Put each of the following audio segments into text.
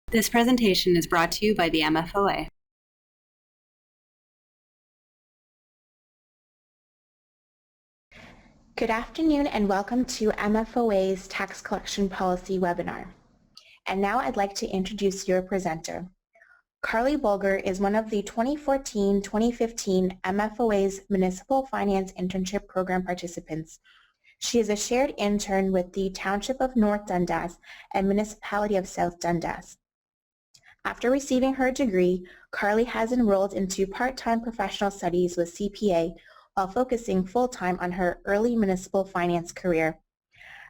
This presentation is brought to you by the MFOA. Good afternoon and welcome to MFOA's Tax Collection Policy webinar. And now I'd like to introduce your presenter. Carly Bulger is one of the 2014-2015 MFOA's Municipal Finance Internship Program participants. She is a shared intern with the Township of North Dundas and Municipality of South Dundas. After receiving her degree, Carly has enrolled into part-time professional studies with CPA while focusing full-time on her early municipal finance career.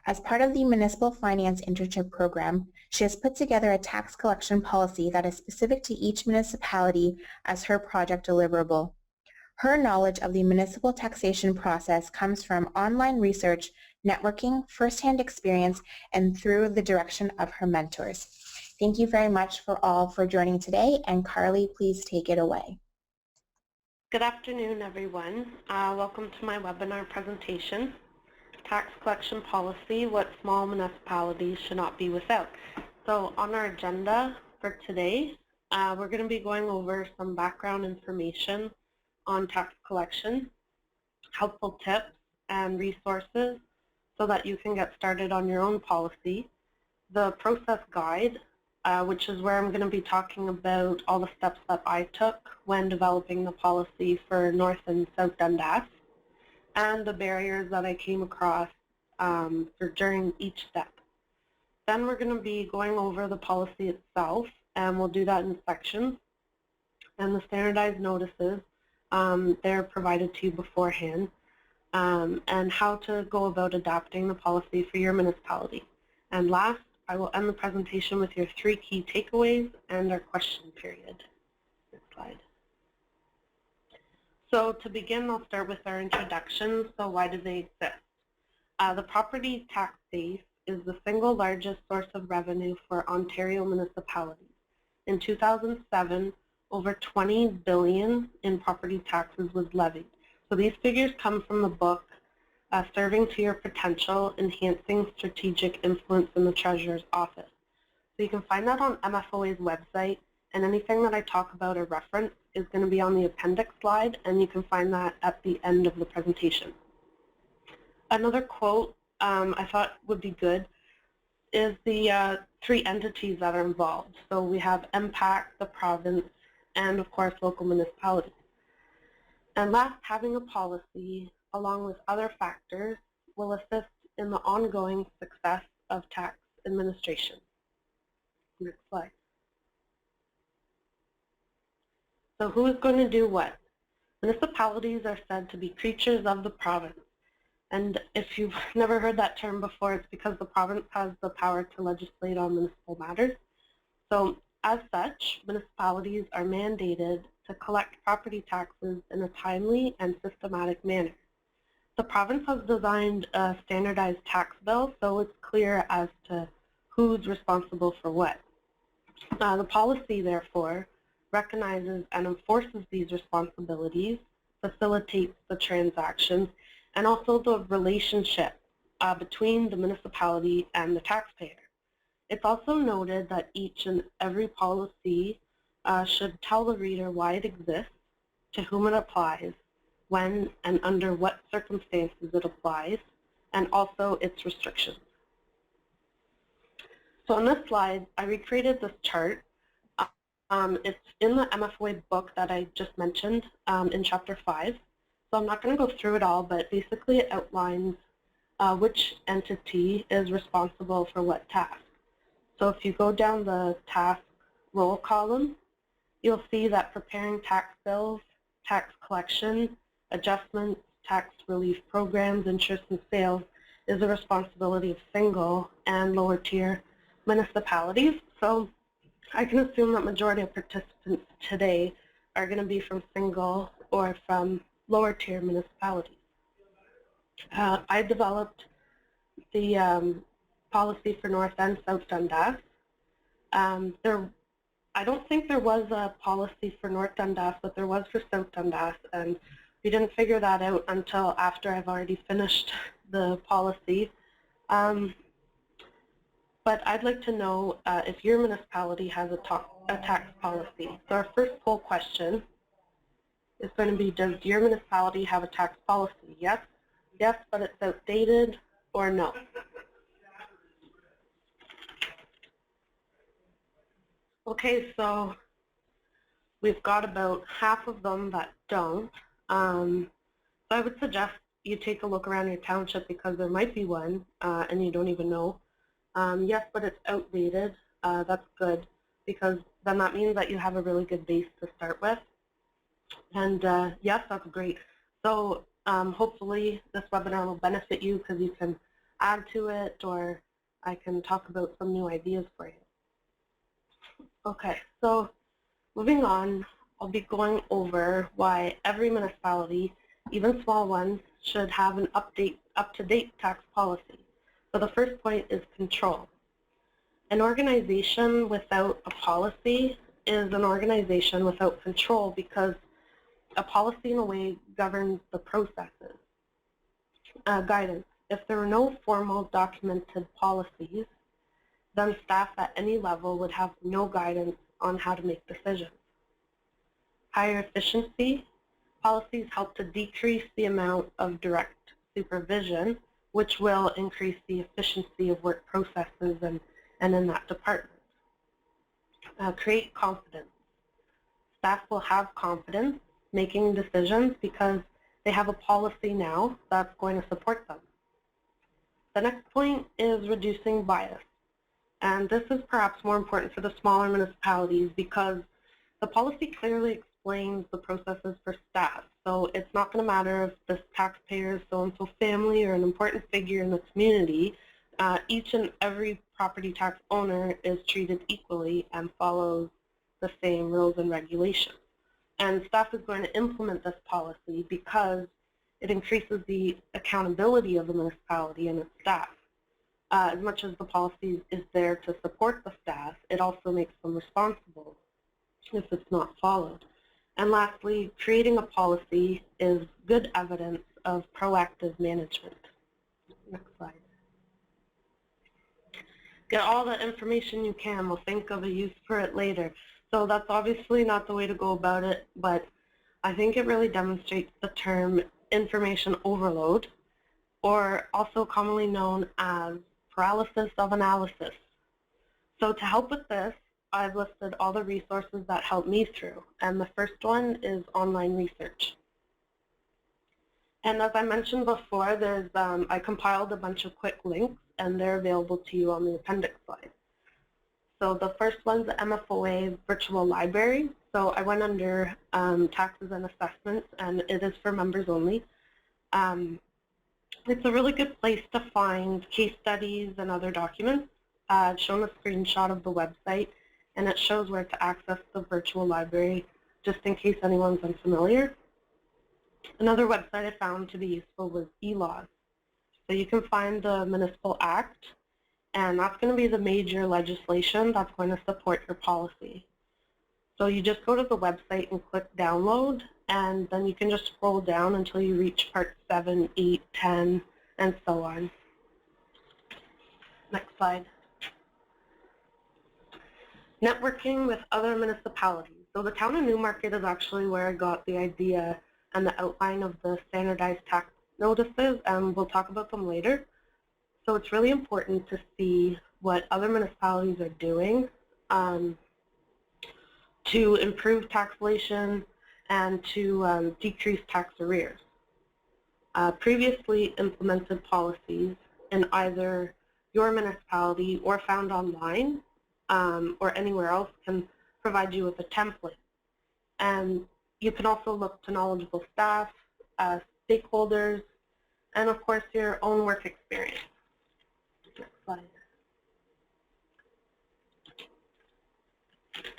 As part of the Municipal Finance Internship Program, she has put together a tax collection policy that is specific to each municipality as her project deliverable. Her knowledge of the municipal taxation process comes from online research, networking, first-hand experience, and through the direction of her mentors. Thank you very much for joining today, and Carly, please take it away. Good afternoon, everyone. Welcome to my webinar presentation, Tax Collection Policy, What Small Municipalities Should Not Be Without. So on our agenda for today, we're going to be going over some background information on tax collection, helpful tips and resources so that you can get started on your own policy, the process guide, which is where I'm going to be talking about all the steps that I took when developing the policy for North and South Dundas, and the barriers that I came across during each step. Then we're going to be going over the policy itself, and we'll do that in sections. And the standardized notices, they're provided to you beforehand, and how to go about adapting the policy for your municipality. And last, I will end the presentation with your 3 key takeaways and our question period. Next slide. So to begin, I'll start with our introduction. So why do they exist? The property tax base is the single largest source of revenue for Ontario municipalities. In 2007, over $20 billion in property taxes was levied. So these figures come from the book Serving to Your Potential, Enhancing Strategic Influence in the Treasurer's Office. So you can find that on MFOA's website, and anything that I talk about or reference is going to be on the appendix slide, and you can find that at the end of the presentation. Another quote I thought would be good is the 3 entities that are involved. So we have MPAC, the province, and of course local municipalities. And last, having a policy along with other factors will assist in the ongoing success of tax administration. Next slide. So who is going to do what? Municipalities are said to be creatures of the province. And if you've never heard that term before, it's because the province has the power to legislate on municipal matters. So as such, municipalities are mandated to collect property taxes in a timely and systematic manner. The province has designed a standardized tax bill, so it's clear as to who's responsible for what. The policy, therefore, recognizes and enforces these responsibilities, facilitates the transactions, and also the relationship between the municipality and the taxpayer. It's also noted that each and every policy should tell the reader why it exists, to whom it applies, when and under what circumstances it applies, and also its restrictions. So on this slide, I recreated this chart. It's in the MFOA book that I just mentioned in Chapter 5. So I'm not going to go through it all, but basically it outlines which entity is responsible for what task. So if you go down the task role column, you'll see that preparing tax bills, tax collection, adjustments, tax relief programs, interest and sales is the responsibility of single and lower tier municipalities. So I can assume that majority of participants today are going to be from single or from lower tier municipalities. I developed the policy for North and South Dundas. I don't think there was a policy for North Dundas, but there was for South Dundas, and we didn't figure that out until after I've already finished the policy. But but I'd like to know if your municipality has a tax policy. So our first poll question is going to be, does your municipality have a tax policy? Yes, yes, but it's outdated, or no. Okay, so we've got about half of them that don't. So I would suggest you take a look around your township because there might be one and you don't even know. Yes, but it's outdated. That's good because then that means that you have a really good base to start with. And yes, that's great. So hopefully this webinar will benefit you because you can add to it, or I can talk about some new ideas for you. Okay, so moving on, I'll be going over why every municipality, even small ones, should have an up-to-date tax policy. So the first point is control. An organization without a policy is an organization without control because a policy in a way governs the processes. Guidance. If there were no formal documented policies, then staff at any level would have no guidance on how to make decisions. Higher efficiency. Policies help to decrease the amount of direct supervision, which will increase the efficiency of work processes and in that department. Create confidence. Staff will have confidence making decisions because they have a policy now that's going to support them. The next point is reducing bias. And this is perhaps more important for the smaller municipalities because the policy clearly explains the processes for staff. So it's not going to matter if this taxpayer is so-and-so family or an important figure in the community. Each and every property tax owner is treated equally and follows the same rules and regulations. And staff is going to implement this policy because it increases the accountability of the municipality and its staff. As much as the policy is there to support the staff, it also makes them responsible if it's not followed. And lastly, creating a policy is good evidence of proactive management. Next slide. Get all the information you can. We'll think of a use for it later. So that's obviously not the way to go about it, but I think it really demonstrates the term information overload, or also commonly known as paralysis of analysis. So to help with this, I've listed all the resources that help me through, and the first one is online research. And as I mentioned before, there's I compiled a bunch of quick links, and they're available to you on the appendix slide. So the first one's the MFOA virtual library. So I went under taxes and assessments, and it is for members only. It's a really good place to find case studies and other documents. I've shown a screenshot of the website, and it shows where to access the virtual library, just in case anyone's unfamiliar. Another website I found to be useful was eLaws. So you can find the Municipal Act, and that's going to be the major legislation that's going to support your policy. So you just go to the website and click download, and then you can just scroll down until you reach part 7, 8, 10, and so on. Next slide. Networking with other municipalities. So the town of Newmarket is actually where I got the idea and the outline of the standardized tax notices, and we'll talk about them later. So it's really important to see what other municipalities are doing to improve taxation and to decrease tax arrears. Previously implemented policies in either your municipality or found online or anywhere else can provide you with a template. And you can also look to knowledgeable staff, stakeholders, and of course your own work experience. Next slide.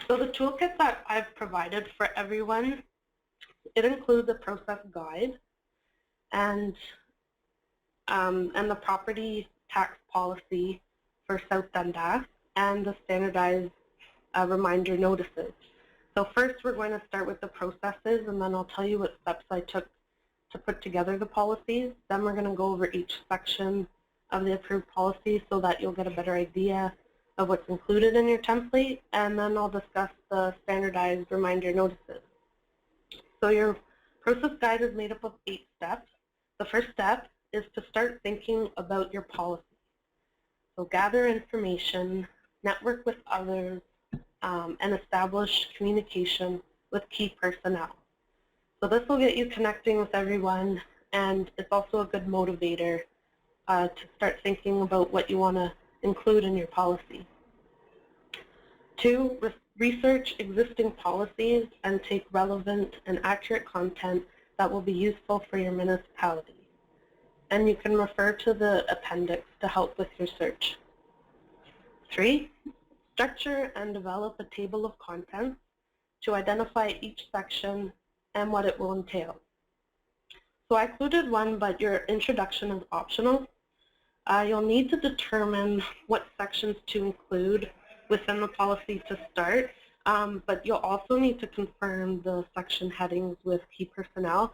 So the toolkit that I've provided for everyone, it includes a process guide and the property tax policy for South Dundas and the standardized reminder notices. So first we're going to start with the processes, and then I'll tell you what steps I took to put together the policies. Then we're going to go over each section of the approved policy so that you'll get a better idea of what's included in your template, and then I'll discuss the standardized reminder notices. So your process guide is made up of 8 steps. The first step is to start thinking about your policy. So gather information, network with others, and establish communication with key personnel. So this will get you connecting with everyone, and it's also a good motivator to start thinking about what you want to include in your policy. 2, research existing policies and take relevant and accurate content that will be useful for your municipality. And you can refer to the appendix to help with your search. 3, structure and develop a table of contents to identify each section and what it will entail. So I included one, but your introduction is optional. You'll need to determine what sections to include within the policy to start, but you'll also need to confirm the section headings with key personnel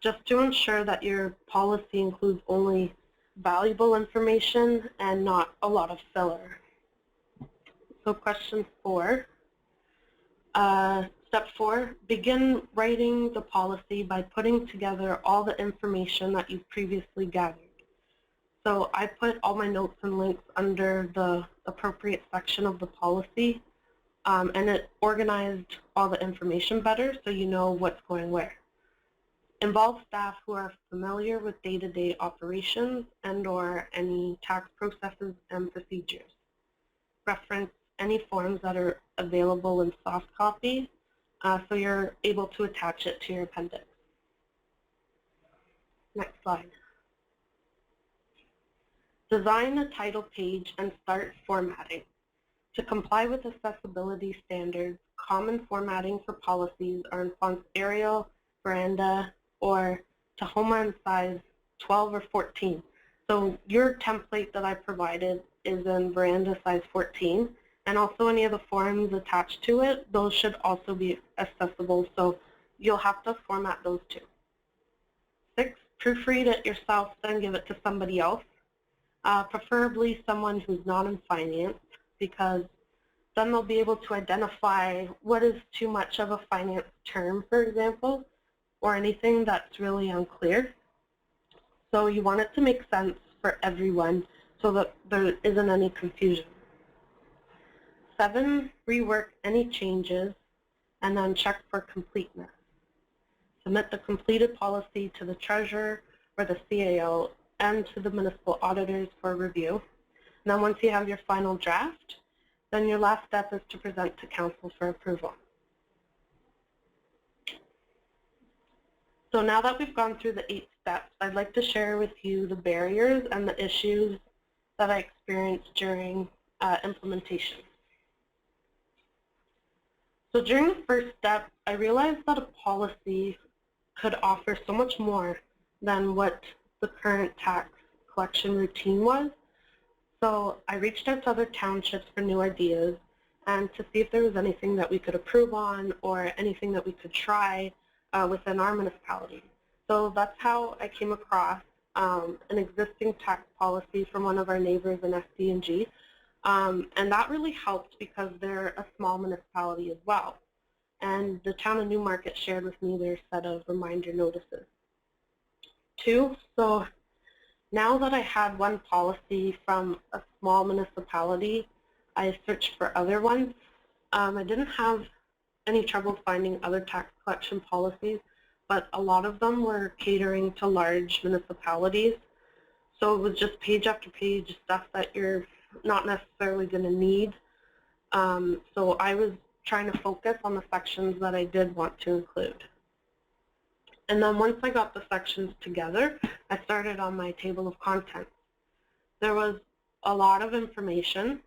just to ensure that your policy includes only valuable information and not a lot of filler. So question 4. Step 4, begin writing the policy by putting together all the information that you've previously gathered. So I put all my notes and links under the appropriate section of the policy, and it organized all the information better so you know what's going where. Involve staff who are familiar with day-to-day operations and/or any tax processes and procedures. Reference any forms that are available in soft copy so you're able to attach it to your appendix. Next slide. Design a title page and start formatting. To comply with accessibility standards, common formatting for policies are in fonts Arial, Veranda, or Tahoma in size 12 or 14. So your template that I provided is in Veranda size 14, and also any of the forms attached to it, those should also be accessible, so you'll have to format those too. 6, proofread it yourself, then give it to somebody else. Preferably someone who's not in finance, because then they'll be able to identify what is too much of a finance term, for example, or anything that's really unclear. So you want it to make sense for everyone so that there isn't any confusion. 7, rework any changes and then check for completeness. Submit the completed policy to the treasurer or the CAO and to the municipal auditors for review. And then once you have your final draft, then your last step is to present to council for approval. So now that we've gone through the 8 steps, I'd like to share with you the barriers and the issues that I experienced during implementation. So during the first step, I realized that a policy could offer so much more than what the current tax collection routine was. So I reached out to other townships for new ideas and to see if there was anything that we could improve on or anything that we could try within our municipality. So that's how I came across an existing tax policy from one of our neighbors in SD&G. And that really helped because they're a small municipality as well. And the town of Newmarket shared with me their set of reminder notices. 2, so now that I had one policy from a small municipality, I searched for other ones. I didn't have any trouble finding other tax collection policies, but a lot of them were catering to large municipalities. So it was just page after page stuff that you're not necessarily going to need. So I was trying to focus on the sections that I did want to include. And then once I got the sections together, I started on my table of contents. There was a lot of information,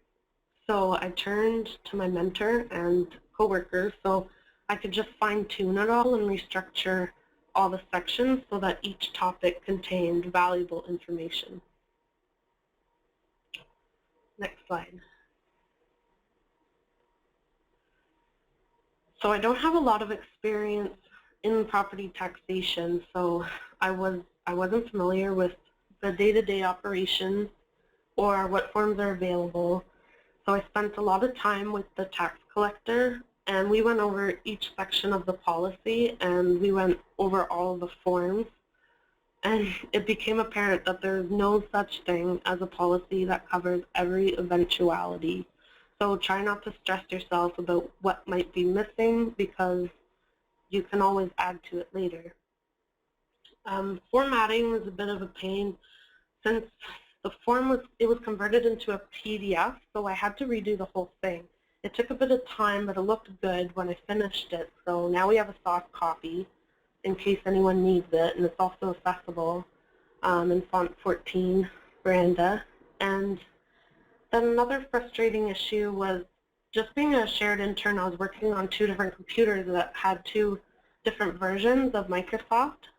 so I turned to my mentor and coworkers so I could just fine-tune it all and restructure all the sections so that each topic contained valuable information. Next slide. So I don't have a lot of experience in property taxation, so I wasn't familiar with the day-to-day operations or what forms are available. So I spent a lot of time with the tax collector, and we went over each section of the policy, and we went over all the forms. And it became apparent that there's no such thing as a policy that covers every eventuality. So try not to stress yourself about what might be missing, because you can always add to it later. Formatting was a bit of a pain since the form was converted into a PDF, so I had to redo the whole thing. It took a bit of time, but it looked good when I finished it. So now we have a soft copy in case anyone needs it, and it's also accessible in font 14, Veranda. And then another frustrating issue was just being a shared intern. I was working on 2 different computers that had 2 different versions of Microsoft.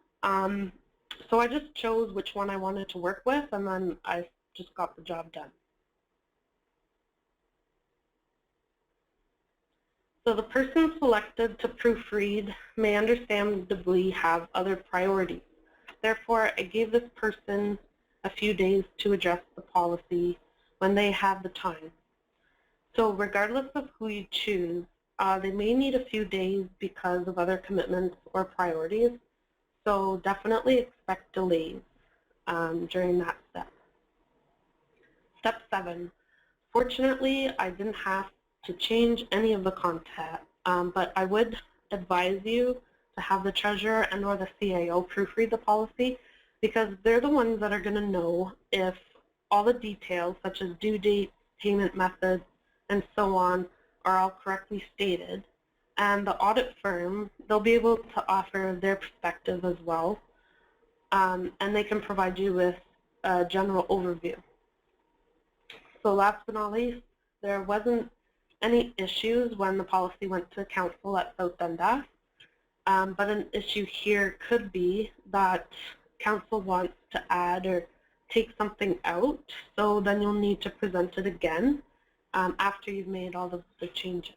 So I just chose which one I wanted to work with, and then I just got the job done. So the person selected to proofread may understandably have other priorities. Therefore, I gave this person a few days to address the policy when they have the time. So regardless of who you choose, they may need a few days because of other commitments or priorities. So definitely expect delays during that step. Step 7. Fortunately, I didn't have to change any of the content, but I would advise you to have the treasurer and or the CAO proofread the policy, because they're the ones that are going to know if all the details such as due date, payment methods, and so on are all correctly stated. And the audit firm, they'll be able to offer their perspective as well, and they can provide you with a general overview. So last but not least, there wasn't any issues when the policy went to council at South Dundas, but an issue here could be that council wants to add or take something out, so then you'll need to present it again after you've made all of the changes.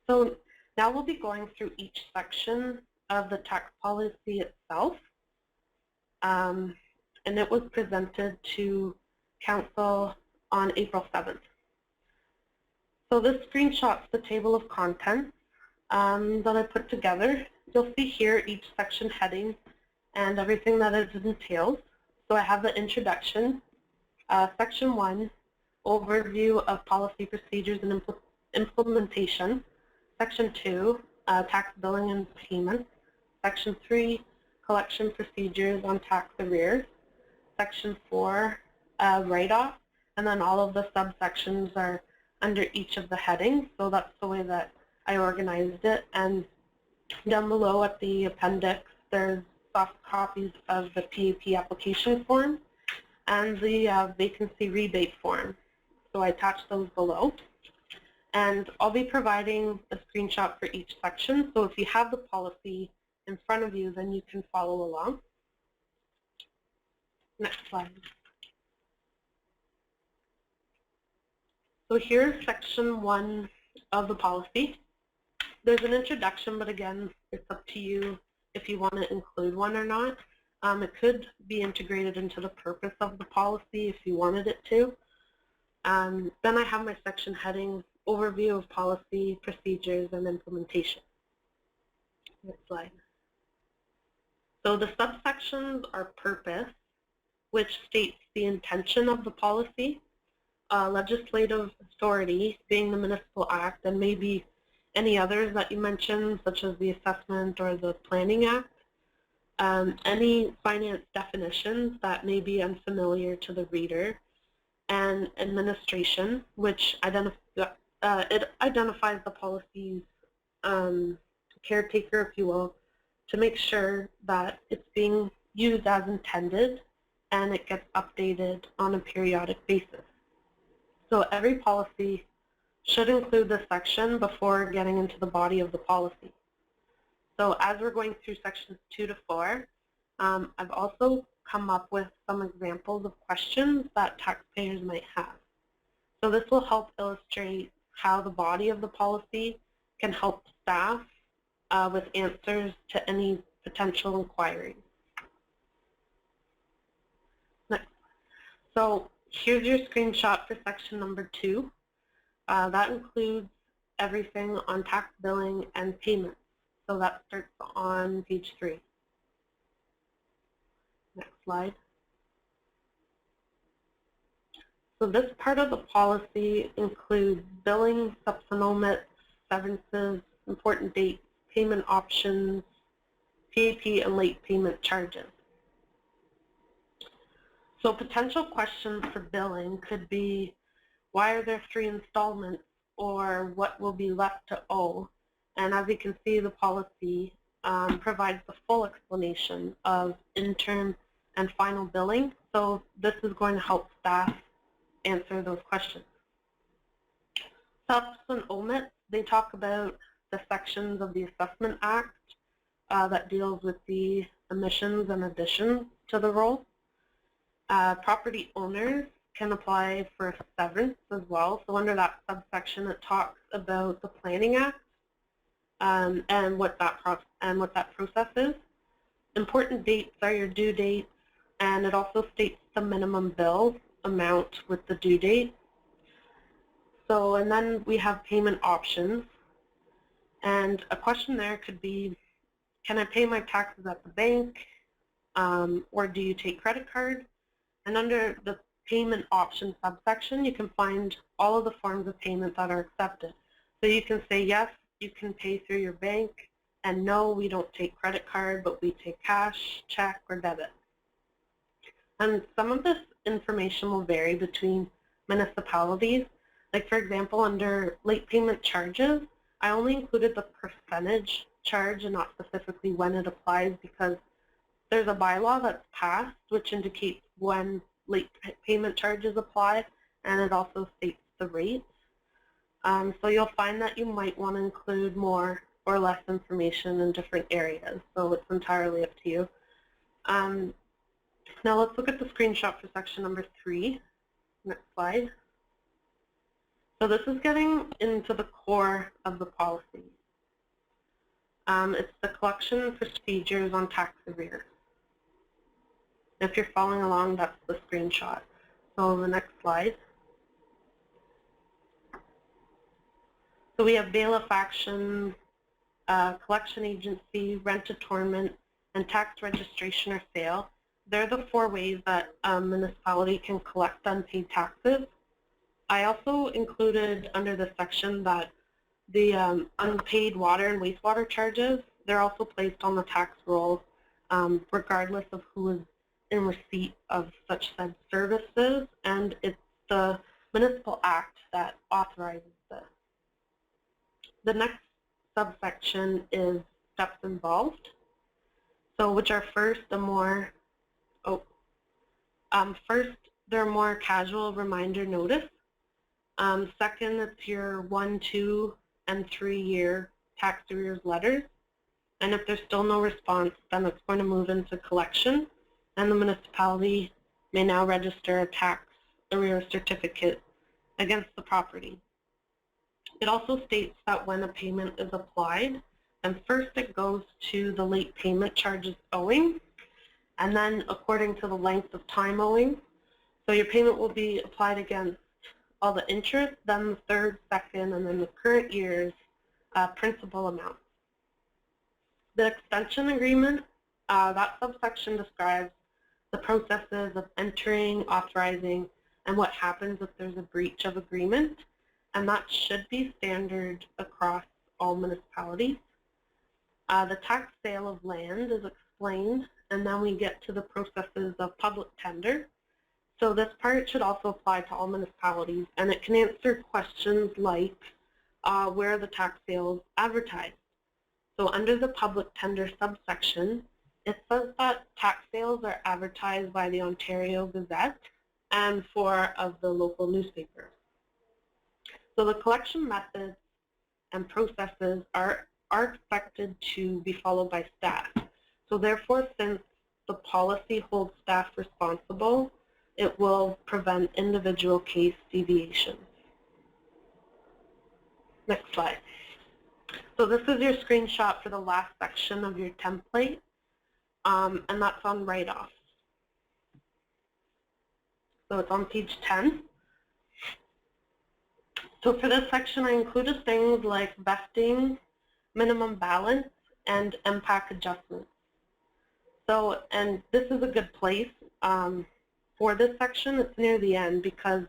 So now we'll be going through each section of the tax policy itself, and it was presented to council on April 7th. So this screenshots the table of contents that I put together. You'll see here each section heading and everything that it entails. So I have the introduction, section 1, overview of policy procedures and implementation. Section 2, tax billing and payment. Section 3, collection procedures on tax arrears. Section 4, write-off, and then all of the subsections are under each of the headings. So that's the way that I organized it. And down below at the appendix, there's soft copies of the PAP application form and the vacancy rebate form. So I attached those below. And I'll be providing a screenshot for each section. So if you have the policy in front of you, then you can follow along. Next slide. So here's section 1 of the policy. There's an introduction, but again, it's up to you if you want to include one or not. It could be integrated into the purpose of the policy if you wanted it to. Then I have my section headings, overview of policy, procedures, and implementation. Next slide. So the subsections are purpose, which states the intention of the policy, legislative authority, being the Municipal Act, and maybe any others that you mentioned, such as the Assessment or the Planning Act, any finance definitions that may be unfamiliar to the reader, and administration, which it identifies the policy's caretaker, if you will, to make sure that it's being used as intended and it gets updated on a periodic basis. So every policy should include this section before getting into the body of the policy. So as we're going through sections 2 to 4, I've also come up with some examples of questions that taxpayers might have. So this will help illustrate how the body of the policy can help staff with answers to any potential inquiries. So here's your screenshot for section number 2. That includes everything on tax billing and payments. So that starts on page 3. Next slide. So this part of the policy includes billing, subsenomits, severances, important dates, payment options, PAP, and late payment charges. So potential questions for billing could be, why are there 3 installments, or what will be left to owe? And as you can see, the policy provides the full explanation of interim and final billing. So this is going to help staff answer those questions. Subs and omits, they talk about the sections of the Assessment Act that deals with the omissions and additions to the roll. Property owners can apply for a severance as well. So under that subsection, it talks about the Planning Act and what that process is. Important dates are your due dates, and it also states the minimum bill amount with the due date. So, and then we have payment options, and a question there could be, can I pay my taxes at the bank, or do you take credit card? And under the payment option subsection, you can find all of the forms of payment that are accepted. So you can say, yes, you can pay through your bank, and no, we don't take credit card, but we take cash, check, or debit. And some of this information will vary between municipalities. Like for example, under late payment charges, I only included the percentage charge and not specifically when it applies, because there's a bylaw that's passed which indicates when late payment charges apply, and it also states the rates. So you'll find that you might want to include more or less information in different areas, so it's entirely up to you. Now let's look at the screenshot for section number 3. Next slide. So this is getting into the core of the policy. It's the collection procedures on tax arrears. If you're following along, that's the screenshot. So the next slide. So we have bailiff action, collection agency, rent-a-torment, and tax registration or sale. They're the 4 ways that a municipality can collect unpaid taxes. I also included under this section that the unpaid water and wastewater charges, they're also placed on the tax roll regardless of who is in receipt of such said services, and it's the Municipal Act that authorizes this. The next subsection is steps involved, so which are first they're more casual reminder notice. Second, it's your 1, 2, and 3 year tax arrears letters, and if there's still no response, then it's going to move into collection, and the municipality may now register a tax arrears certificate against the property. It also states that when a payment is applied, then first it goes to the late payment charges owing, and then according to the length of time owing. So your payment will be applied against all the interest, then the third, second, and then the current year's principal amount. The extension agreement, that subsection describes the processes of entering, authorizing, and what happens if there's a breach of agreement, and that should be standard across all municipalities. The tax sale of land is explained, and then we get to the processes of public tender. So this part should also apply to all municipalities, and it can answer questions like where the tax sales advertised. So under the public tender subsection, it says that tax sales are advertised by the Ontario Gazette and 4 of the local newspapers. So the collection methods and processes are expected to be followed by staff. So therefore, since the policy holds staff responsible, it will prevent individual case deviations. Next slide. So this is your screenshot for the last section of your template, and that's on write-offs. So it's on page 10. So for this section, I included things like vesting, minimum balance, and impact adjustments. So, and this is a good place for this section. It's near the end because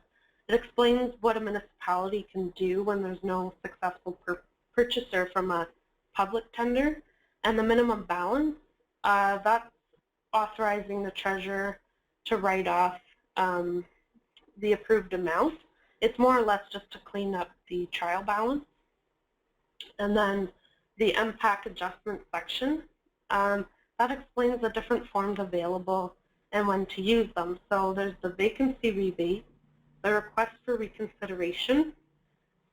it explains what a municipality can do when there's no successful purchaser from a public tender. And the minimum balance, that's authorizing the treasurer to write off the approved amount. It's more or less just to clean up the trial balance. And then the impact adjustment section, that explains the different forms available and when to use them. So there's the vacancy rebate, the request for reconsideration,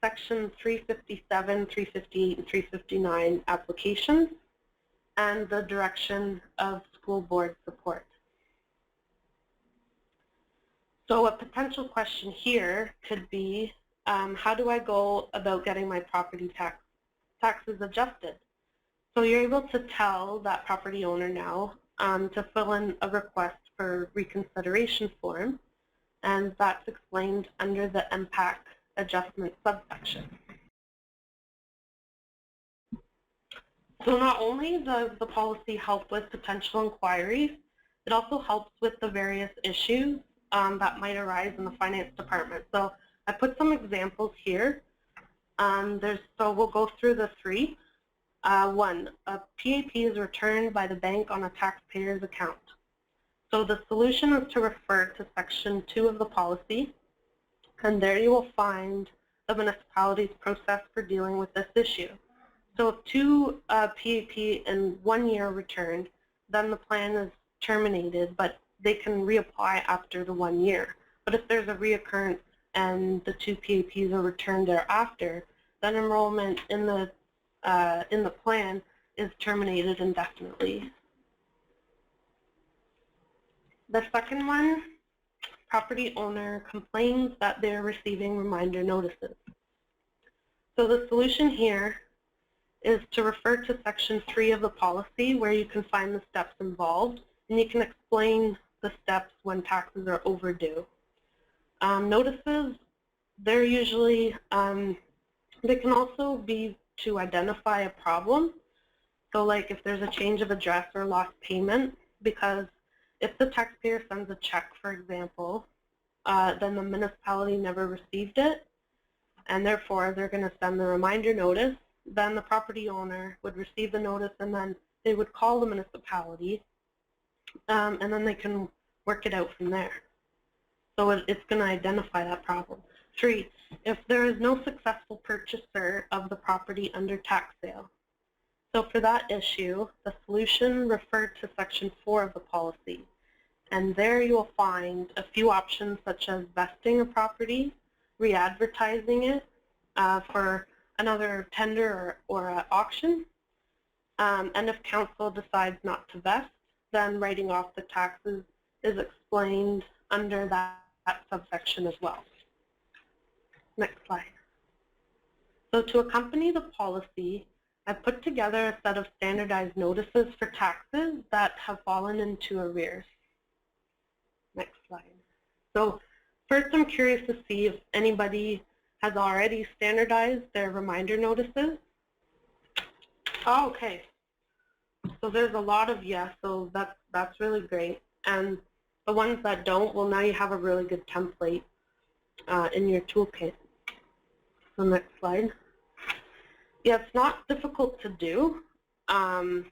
section 357, 358, and 359 applications, and the direction of school board support. So a potential question here could be, how do I go about getting my property taxes adjusted? So you're able to tell that property owner now to fill in a request for reconsideration form, and that's explained under the impact adjustment subsection. So not only does the policy help with potential inquiries, it also helps with the various issues that might arise in the finance department. So I put some examples here. So we'll go through the three. One, a PAP is returned by the bank on a taxpayer's account. So the solution is to refer to section 2 of the policy, and there you will find the municipality's process for dealing with this issue. So if two PAP in 1 year returned, then the plan is terminated, but they can reapply after the 1 year. But if there's a reoccurrence and the two PAPs are returned thereafter, then enrollment in the plan is terminated indefinitely. The second one, property owner complains that they're receiving reminder notices. So the solution here is to refer to section 3 of the policy, where you can find the steps involved, and you can explain the steps when taxes are overdue. Notices, they're usually, they can also be to identify a problem. So like if there's a change of address or lost payment, because if the taxpayer sends a check, for example, then the municipality never received it, and therefore they're going to send the reminder notice. Then the property owner would receive the notice, and then they would call the municipality, and then they can work it out from there. So it's going to identify that problem. 3, if there is no successful purchaser of the property under tax sale. So for that issue, the solution referred to section 4 of the policy. And there you will find a few options such as vesting a property, re-advertising it for another tender or auction. And if council decides not to vest, then writing off the taxes is explained under that subsection as well. Next slide. So to accompany the policy, I put together a set of standardized notices for taxes that have fallen into arrears. Next slide. So first, I'm curious to see if anybody has already standardized their reminder notices. Oh, okay. So there's a lot of yes, so that's really great. And the ones that don't, well, now you have a really good template in your toolkit. So next slide. Yeah, it's not difficult to do. So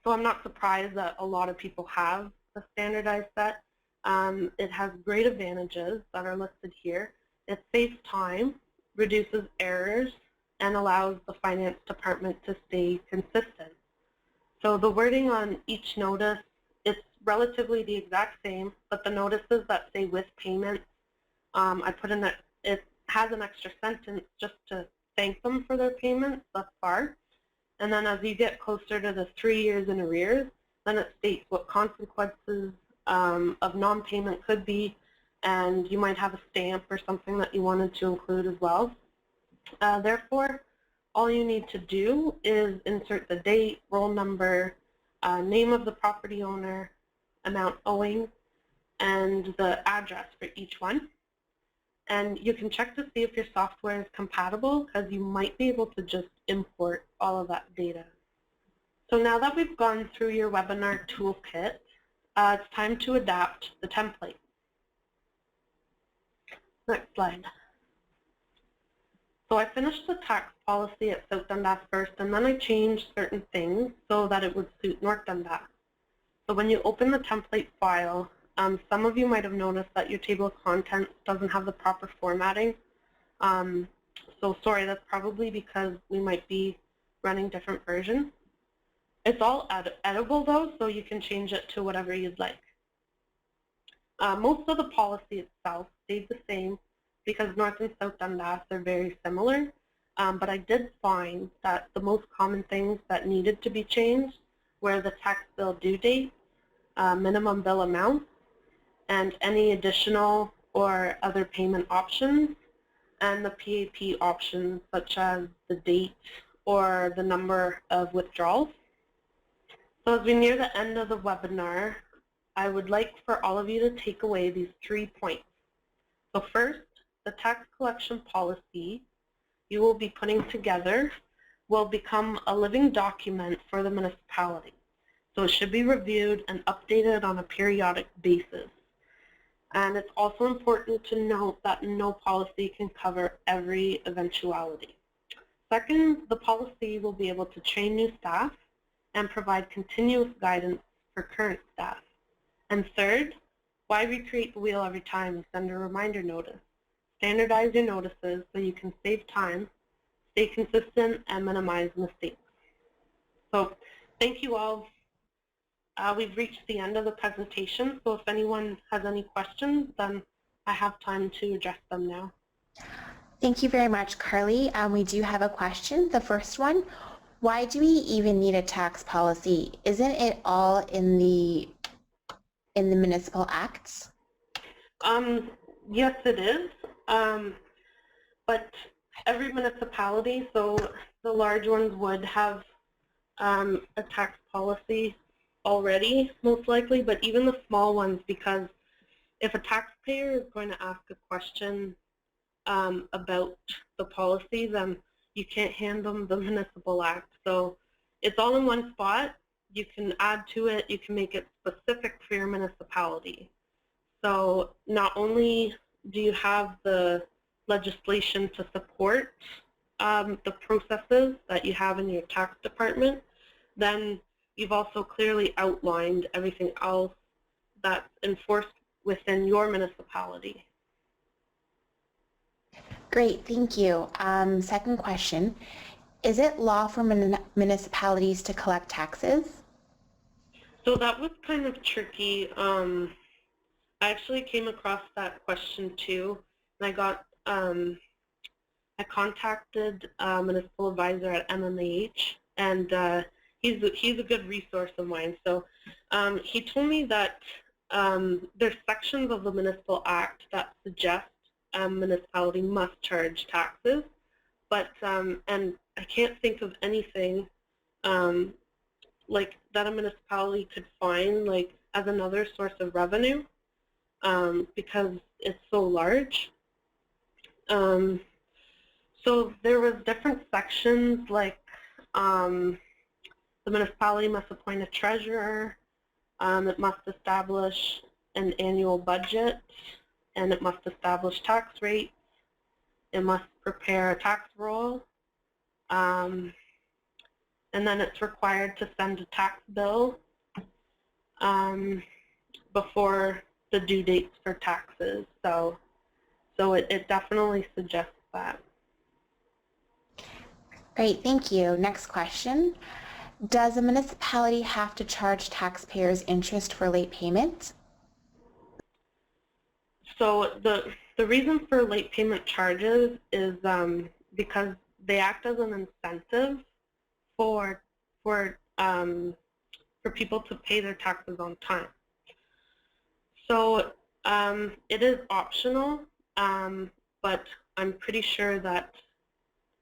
I'm not surprised that a lot of people have a standardized set. It has great advantages that are listed here. It saves time, reduces errors, and allows the finance department to stay consistent. So the wording on each notice, it's relatively the exact same, but the notices that say with payment, I put in that it has an extra sentence just to thank them for their payments thus far. And then as you get closer to the 3 years in arrears, then it states what consequences of non-payment could be, and you might have a stamp or something that you wanted to include as well. Therefore, all you need to do is insert the date, roll number, name of the property owner, amount owing, and the address for each one. And you can check to see if your software is compatible, because you might be able to just import all of that data. So now that we've gone through your webinar toolkit, it's time to adapt the template. Next slide. So I finished the tax policy at South Dundas first, and then I changed certain things so that it would suit North Dundas. So when you open the template file, some of you might have noticed that your table of contents doesn't have the proper formatting. So sorry, that's probably because we might be running different versions. It's all editable though, so you can change it to whatever you'd like. Most of the policy itself stayed the same because North and South Dundas are very similar, but I did find that the most common things that needed to be changed were the tax bill due date, minimum bill amount, and any additional or other payment options, and the PAP options such as the date or the number of withdrawals. So as we near the end of the webinar, I would like for all of you to take away these 3 points. So first, the tax collection policy you will be putting together will become a living document for the municipality. So it should be reviewed and updated on a periodic basis. And it's also important to note that no policy can cover every eventuality. Second, the policy will be able to train new staff and provide continuous guidance for current staff. And third, why recreate the wheel every time you send a reminder notice? Standardize your notices so you can save time, stay consistent, and minimize mistakes. So thank you all. We've reached the end of the presentation, so if anyone has any questions, then I have time to address them now. Thank you very much, Carly. We do have a question. The first one, why do we even need a tax policy? Isn't it all in the municipal acts? Yes, it is, but every municipality, so the large ones would have a tax policy already, most likely, but even the small ones, because if a taxpayer is going to ask a question about the policy, then you can't hand them the municipal act. So it's all in one spot. You can add to it, you can make it specific for your municipality. So not only do you have the legislation to support the processes that you have in your tax department, then you've also clearly outlined everything else that's enforced within your municipality. Great, thank you. Second question, is it law for municipalities to collect taxes? So that was kind of tricky. I actually came across that question too, and I got I contacted a municipal advisor at MMAH, and he's a good resource of mine. So he told me that there's sections of the Municipal Act that suggest a municipality must charge taxes, but and I can't think of anything like that a municipality could find like as another source of revenue because it's so large. So there was different sections like the municipality must appoint a treasurer, it must establish an annual budget, and it must establish tax rates, it must prepare a tax roll, and then it's required to send a tax bill before the due dates for taxes. So it definitely suggests that. Great, thank you. Next question. Does a municipality have to charge taxpayers interest for late payment? So the reason for late payment charges is because they act as an incentive for people to pay their taxes on time. So it is optional, but I'm pretty sure that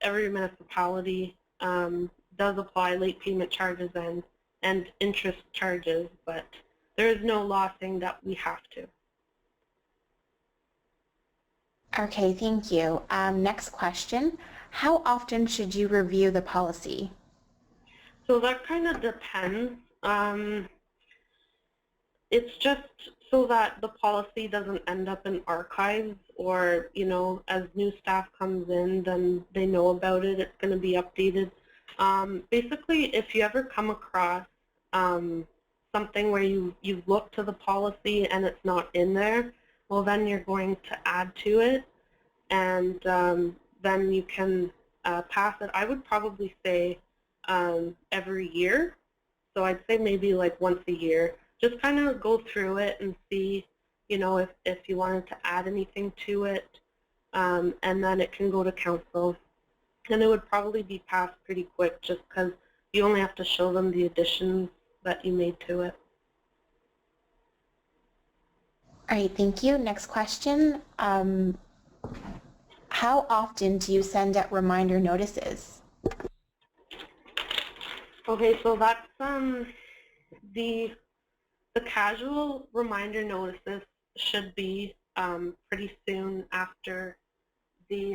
every municipality does apply late payment charges and interest charges, but there is no law saying that we have to. Okay, thank you. Next question. How often should you review the policy? So that kind of depends. It's just so that the policy doesn't end up in archives, or, you know, as new staff comes in, then they know about it. It's going to be updated. Basically, if you ever come across something where you look to the policy and it's not in there, well, then you're going to add to it, and then you can pass it. I would probably say every year. So I'd say maybe like once a year. Just kind of go through it and see, you know, if you wanted to add anything to it, and then it can go to council. And it would probably be passed pretty quick just because you only have to show them the additions that you made to it. All right, thank you. Next question. How often do you send out reminder notices? Okay, so that's the casual reminder notices should be pretty soon after the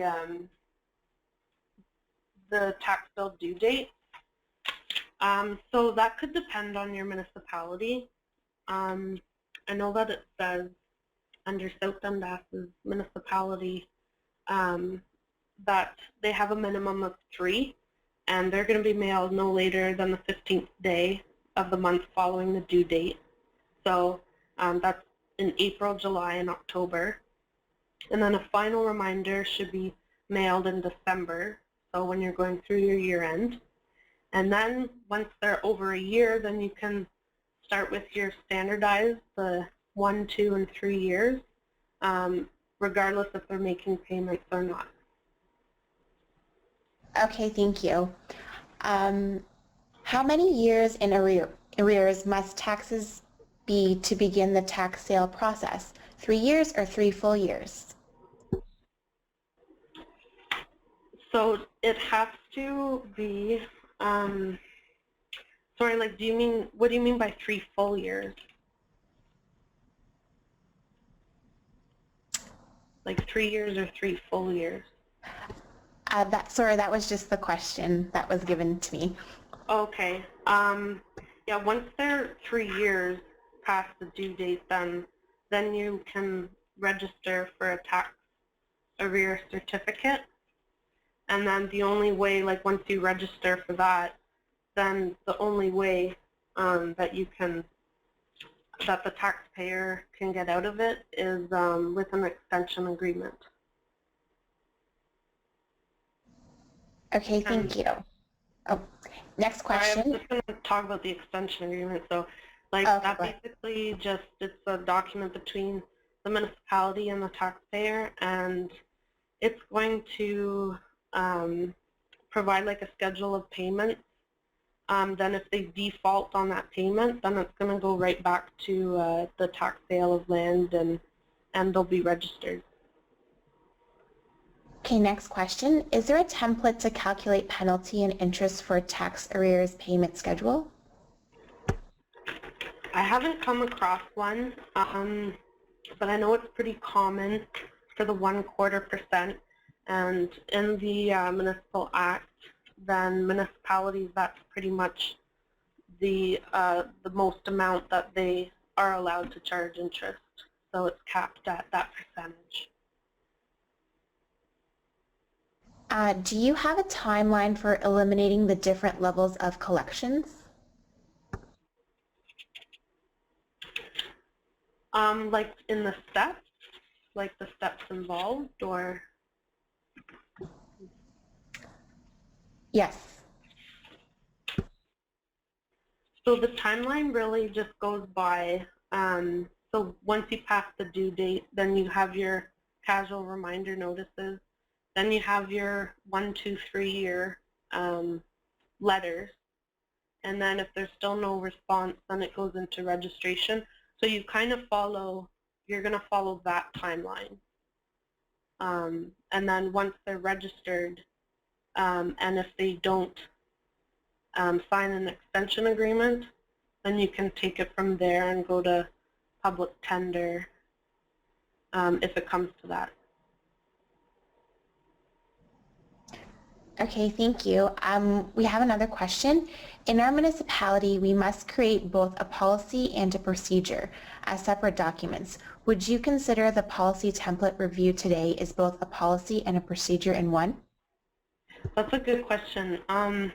tax bill due date. So that could depend on your municipality. I know that it says under South Dundas's municipality that they have a minimum of 3, and they're going to be mailed no later than the 15th day of the month following the due date. So that's in April, July, and October. And then a final reminder should be mailed in December, so when you're going through your year end. And then once they're over a year, then you can start with your standardized, the 1, 2, and 3 years, regardless if they're making payments or not. Okay, thank you. How many years in arrears must taxes be to begin the tax sale process? 3 years or 3 full years? So it has to be, sorry, like, what do you mean by 3 full years? Like 3 years or 3 full years? Sorry, that was just the question that was given to me. Okay. Yeah, once they're 3 years past the due date, then you can register for a tax arrear certificate. And then the only way, like once you register for that, then the only way that the taxpayer can get out of it is with an extension agreement. Okay, thank you. Oh, next question. Sorry, I was just going to talk about the extension agreement. So, like, Okay, that basically it's a document between the municipality and the taxpayer, and it's going to provide like a schedule of payments. Then if they default on that payment, then it's going to go right back to the tax sale of land, and they'll be registered. Okay, next question. Is there a template to calculate penalty and interest for tax arrears payment schedule? I haven't come across one, but I know it's pretty common for the 1/4%. And in the Municipal Act, then municipalities, that's pretty much the most amount that they are allowed to charge interest. So it's capped at that percentage. Do you have a timeline for eliminating the different levels of collections? Like in the steps, like the steps involved, or? Yes. So the timeline really just goes by, so once you pass the due date, then you have your casual reminder notices, then you have your 1, 2, 3 year letters, and then if there's still no response, then it goes into registration. So you kind of you're going to follow that timeline. And then once they're registered, and if they don't sign an extension agreement, then you can take it from there and go to public tender if it comes to that. Okay, thank you. We have another question. In our municipality, we must create both a policy and a procedure as separate documents. Would you consider the policy template review today is both a policy and a procedure in one? That's a good question. I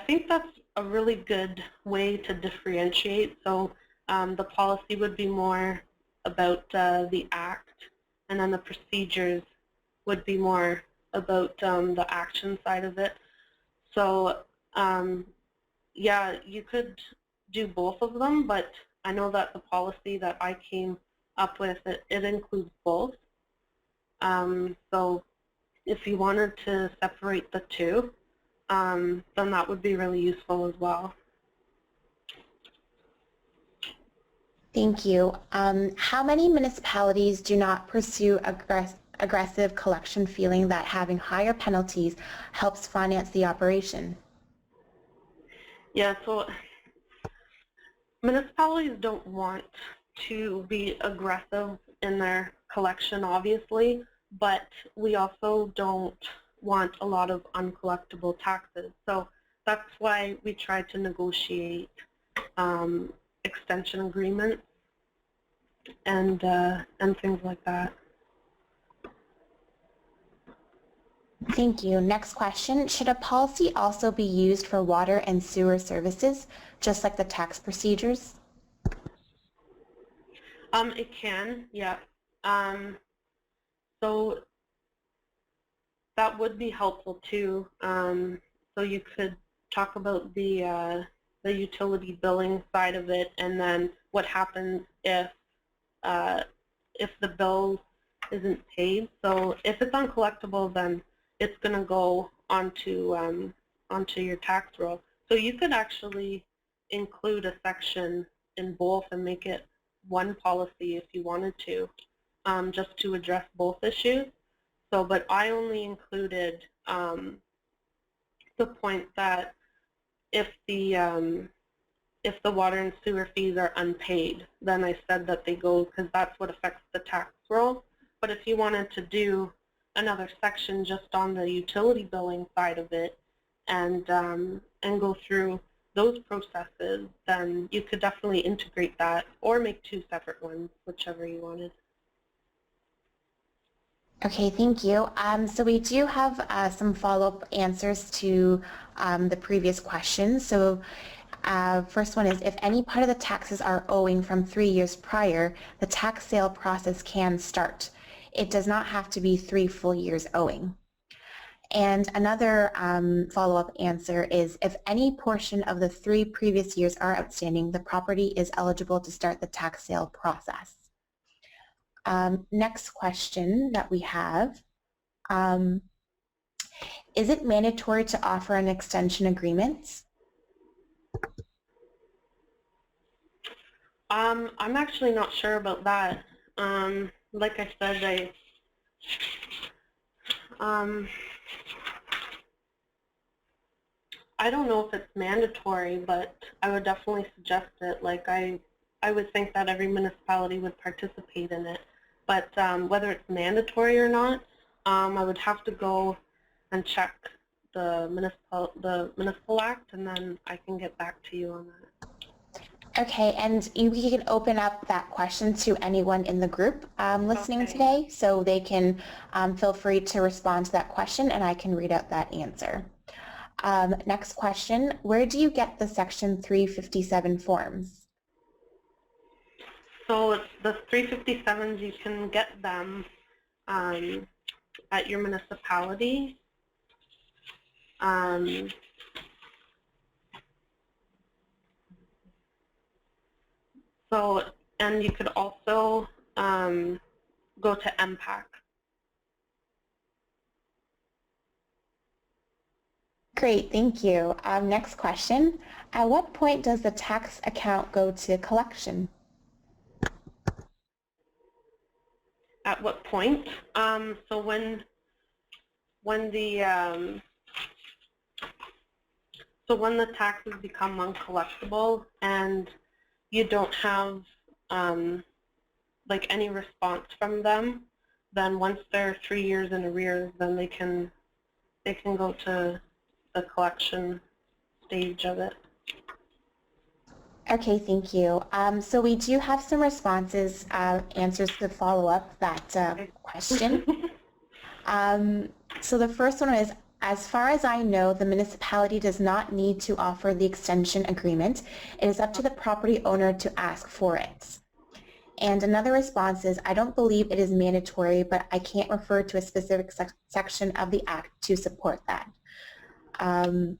think that's a really good way to differentiate. So the policy would be more about the act, and then the procedures would be more about the action side of it. So yeah, you could do both of them, but I know that the policy that I came up with, it includes both. So if you wanted to separate the two, then that would be really useful as well. Thank you. How many municipalities do not pursue aggressive collection, feeling that having higher penalties helps finance the operation? Yeah, so municipalities don't want to be aggressive in their collection, obviously, but we also don't want a lot of uncollectible taxes. So that's why we try to negotiate extension agreements and things like that. Thank you. Next question. Should a policy also be used for water and sewer services, just like the tax procedures? It can, yeah. So that would be helpful too. So you could talk about the utility billing side of it, and then what happens if the bill isn't paid. So if it's uncollectible, then it's going to go onto your tax roll. So you could actually include a section in both and make it one policy if you wanted to, just to address both issues. So, but I only included the point that if the water and sewer fees are unpaid, then I said that they go, because that's what affects the tax roll. But if you wanted to do another section just on the utility billing side of it and go through those processes, then you could definitely integrate that or make two separate ones, whichever you wanted. Okay, thank you. So we do have some follow-up answers to the previous questions. So first one is, if any part of the taxes are owing from 3 years prior, the tax sale process can start. It does not have to be 3 full years owing. And another follow-up answer is, if any portion of the 3 previous years are outstanding, the property is eligible to start the tax sale process. Next question that we have, is it mandatory to offer an extension agreement? I'm actually not sure about that. Like I said, I don't know if it's mandatory, but I would definitely suggest it. Like I would think that every municipality would participate in it. But whether it's mandatory or not, I would have to go and check the municipal act, and then I can get back to you on that. Okay, and we can open up that question to anyone in the group listening today, so they can feel free to respond to that question, and I can read out that answer. Next question, where do you get the Section 357 forms? So the 357s, you can get them at your municipality. So, and you could also go to MPAC. Great, thank you. Next question, at what point does the tax account go to collection? At what point? So when the taxes become uncollectible and you don't have like any response from them, then once they're 3 years in arrears, then they can they can go to the collection stage of it. Okay, thank you. So we do have some responses, answers to follow up that question. So the first one is, as far as I know, the municipality does not need to offer the extension agreement. It is up to the property owner to ask for it. And another response is, I don't believe it is mandatory, but I can't refer to a specific section of the Act to support that. And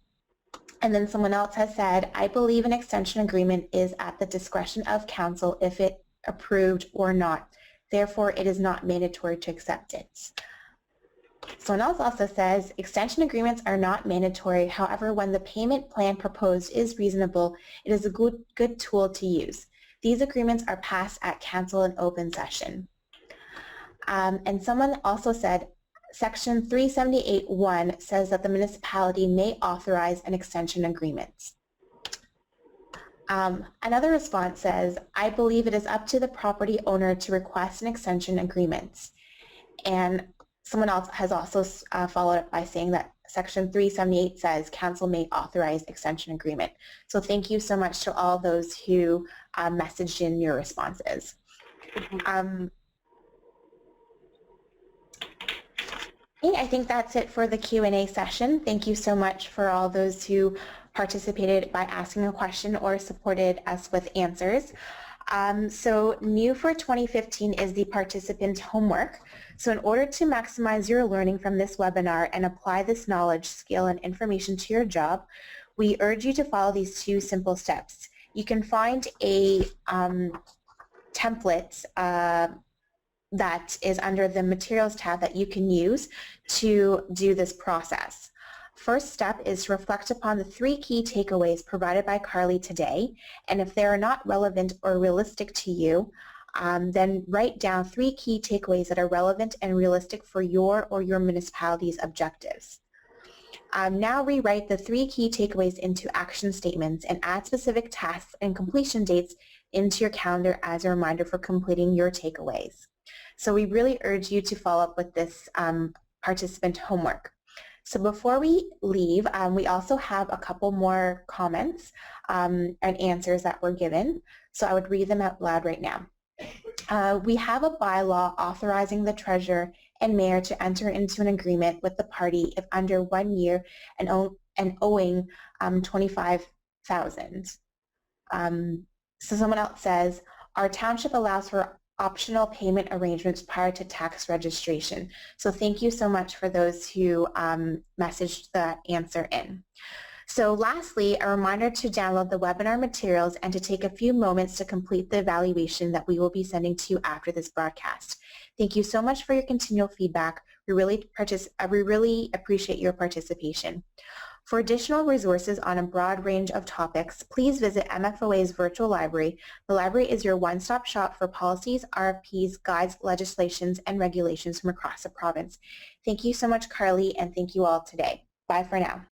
then someone else has said, I believe an extension agreement is at the discretion of council if it approved or not. Therefore, it is not mandatory to accept it. Someone else also says, extension agreements are not mandatory. However, when the payment plan proposed is reasonable, it is a good tool to use. These agreements are passed at council in open session. And someone also said, Section 378(1) says that the municipality may authorize an extension agreement. Another response says, I believe it is up to the property owner to request an extension agreement. And someone else has also followed up by saying that Section 378 says council may authorize extension agreement. So thank you so much to all those who messaged in your responses. I think that's it for the Q&A session. Thank you so much for all those who participated by asking a question or supported us with answers. So new for 2015 is the participant homework. So in order to maximize your learning from this webinar and apply this knowledge, skill, and information to your job, we urge you to follow these 2 simple steps. You can find a template that is under the Materials tab that you can use to do this process. First step is to reflect upon the 3 key takeaways provided by Carly today, and if they are not relevant or realistic to you, then write down 3 key takeaways that are relevant and realistic for your or your municipality's objectives. Now rewrite the 3 key takeaways into action statements and add specific tasks and completion dates into your calendar as a reminder for completing your takeaways. So we really urge you to follow up with this participant homework. So before we leave, we also have a couple more comments and answers that were given. So I would read them out loud right now. We have a bylaw authorizing the treasurer and mayor to enter into an agreement with the party if under 1 year and owing $25,000. So someone else says, our township allows for optional payment arrangements prior to tax registration. So thank you so much for those who messaged the answer in. So lastly, a reminder to download the webinar materials and to take a few moments to complete the evaluation that we will be sending to you after this broadcast. Thank you so much for your continual feedback. We really appreciate your participation. For additional resources on a broad range of topics, please visit MFOA's virtual library. The library is your one-stop shop for policies, RFPs, guides, legislations, and regulations from across the province. Thank you so much, Carly, and thank you all today. Bye for now.